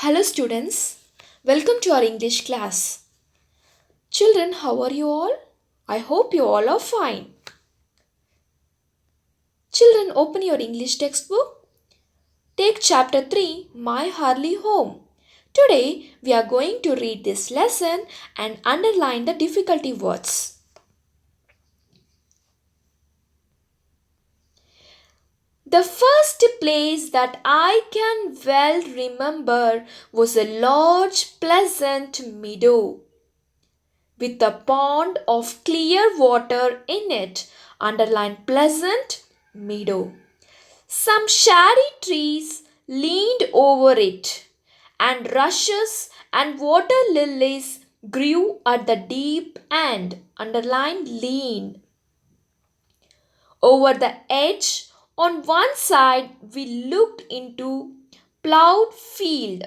Hello, students. Welcome to our English class. Children, how are you all? I hope you all are fine. Children, open your English textbook. Take chapter 3, My Harley Home. Today, we are going to read this lesson and underline the difficulty words. The first place that I can well remember was a large, pleasant meadow with a pond of clear water in it. Underline pleasant meadow. Some shady trees leaned over it, and rushes and water lilies grew at the deep end. Underline lean. Over the edge, on one side, we looked into plowed field.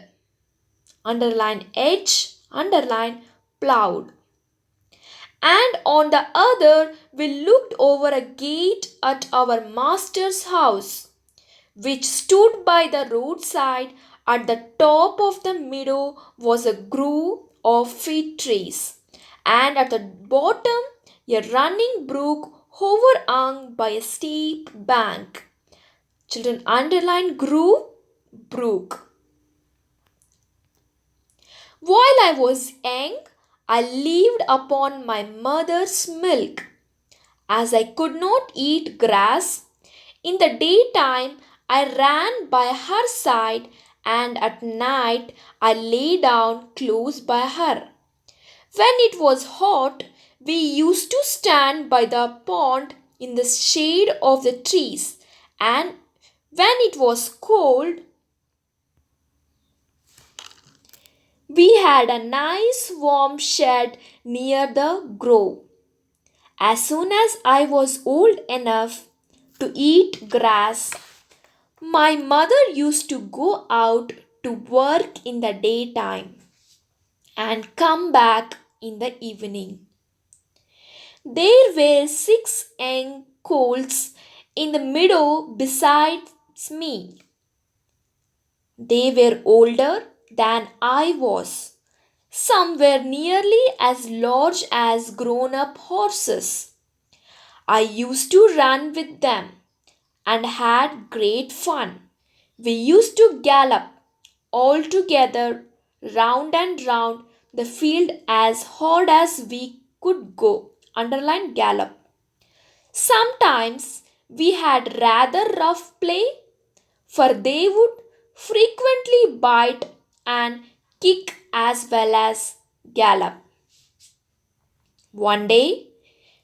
Underline edge, underline plowed. And on the other we looked over a gate at our master's house, which stood by the roadside. At the top of the meadow was a grove of fig trees, and at the bottom a running brook overhung by a steep bank. Children, underline grove, brook. While I was young, I lived upon my mother's milk. As I could not eat grass, in the daytime I ran by her side, and at night I lay down close by her. When it was hot, we used to stand by the pond in the shade of the trees, and when it was cold, we had a nice warm shed near the grove. As soon as I was old enough to eat grass, my mother used to go out to work in the daytime and come back in the evening. There were 6 young colts in the meadow besides me. They were older than I was. Some were nearly as large as grown up horses. I used to run with them and had great fun. We used to gallop all together round and round the field as hard as we could go. Underline gallop. Sometimes we had rather rough play, for they would frequently bite and kick as well as gallop. One day,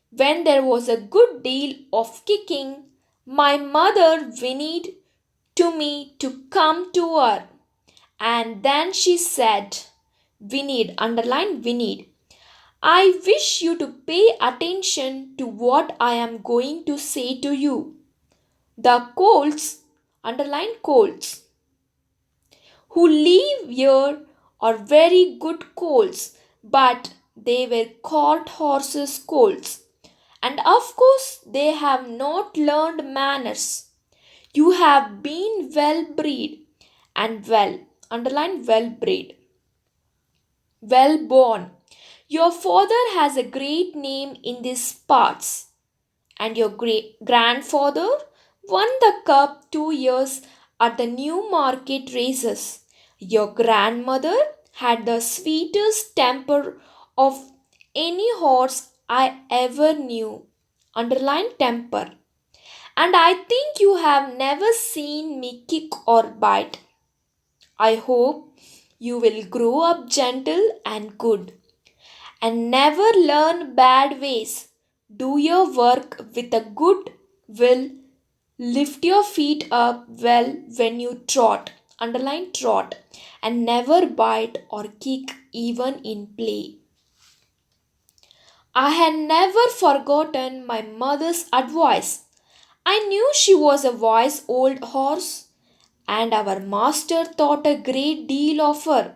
when there was a good deal of kicking, my mother whinnied to me to come to her, and then she said, whinnied, underline whinnied, I wish you to pay attention to what I am going to say to you. The colts, underline colts, who live here are very good colts, but they were cart horses' colts. And of course, they have not learned manners. You have been well bred and underline well bred, well born. Your father has a great name in these parts, and your great grandfather won the cup 2 years at the Newmarket races. Your grandmother had the sweetest temper of any horse I ever knew. Underline temper. And I think you have never seen me kick or bite. I hope you will grow up gentle and good and never learn bad ways. Do your work with a good will. Lift your feet up well when you trot. Underline trot. And never bite or kick even in play. I had never forgotten my mother's advice. I knew she was a wise old horse, and our master thought a great deal of her.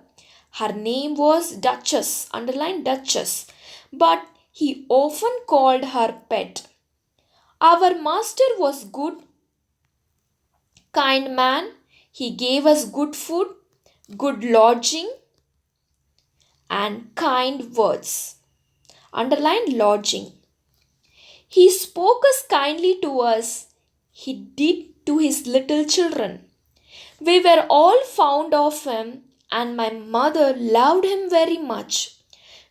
Her name was Duchess, underline Duchess, but he often called her Pet. Our master was good, kind man. He gave us good food, good lodging, and kind words. Underline lodging. He spoke as kindly to us, he did to his little children. We were all fond of him, and my mother loved him very much.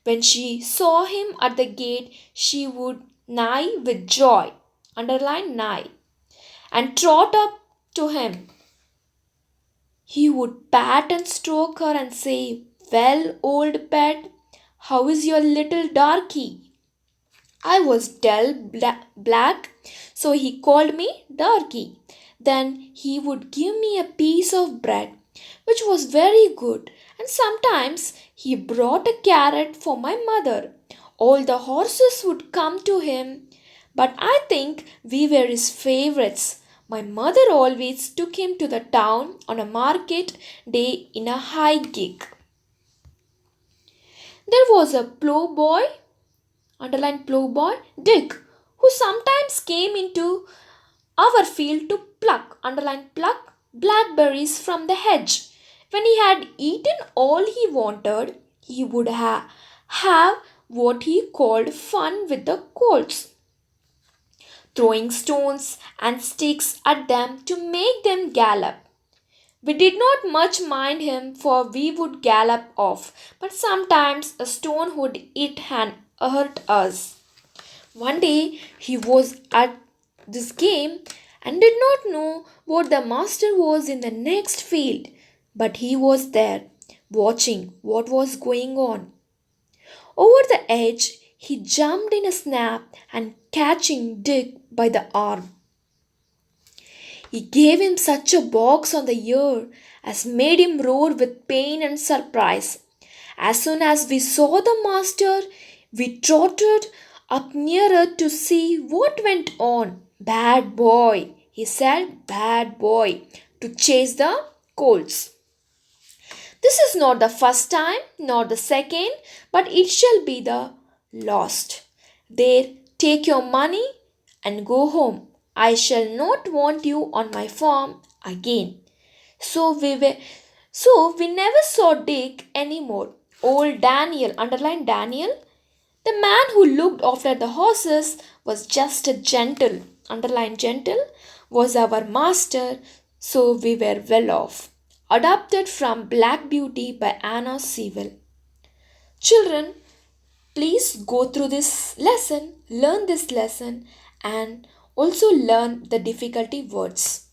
When she saw him at the gate, she would neigh with joy, underline neigh, and trot up to him. He would pat and stroke her and say, "Well, old pet, how is your little darky?" I was dull black, so he called me Darky. Then he would give me a piece of bread, which was very good, and sometimes he brought a carrot for my mother. All the horses would come to him, but I think we were his favorites. My mother always took him to the town on a market day in a high gig. There was a ploughboy, underline ploughboy, Dick, who sometimes came into our field to pluck, underline pluck, blackberries from the hedge. When he had eaten all he wanted, he would have what he called fun with the colts, throwing stones and sticks at them to make them gallop. We did not much mind him, for we would gallop off, but sometimes a stone would hit and hurt us. One day he was at this game and did not know what the master was in the next field, but he was there, watching what was going on. Over the edge, he jumped in a snap and catching Dick by the arm. He gave him such a box on the ear as made him roar with pain and surprise. As soon as we saw the master, we trotted up nearer to see what went on. "Bad boy," he said, "bad boy," to chase the colts. "This is not the first time, nor the second, but it shall be the last. There, take your money and go home. I shall not want you on my farm again." So we never saw Dick any more. Old Daniel, underline Daniel, the man who looked after the horses, was just a gentle, underline gentle, was our master, so we were well off. Adapted from Black Beauty by Anna Sewell. Children, please go through this lesson, learn this lesson, and also learn the difficulty words.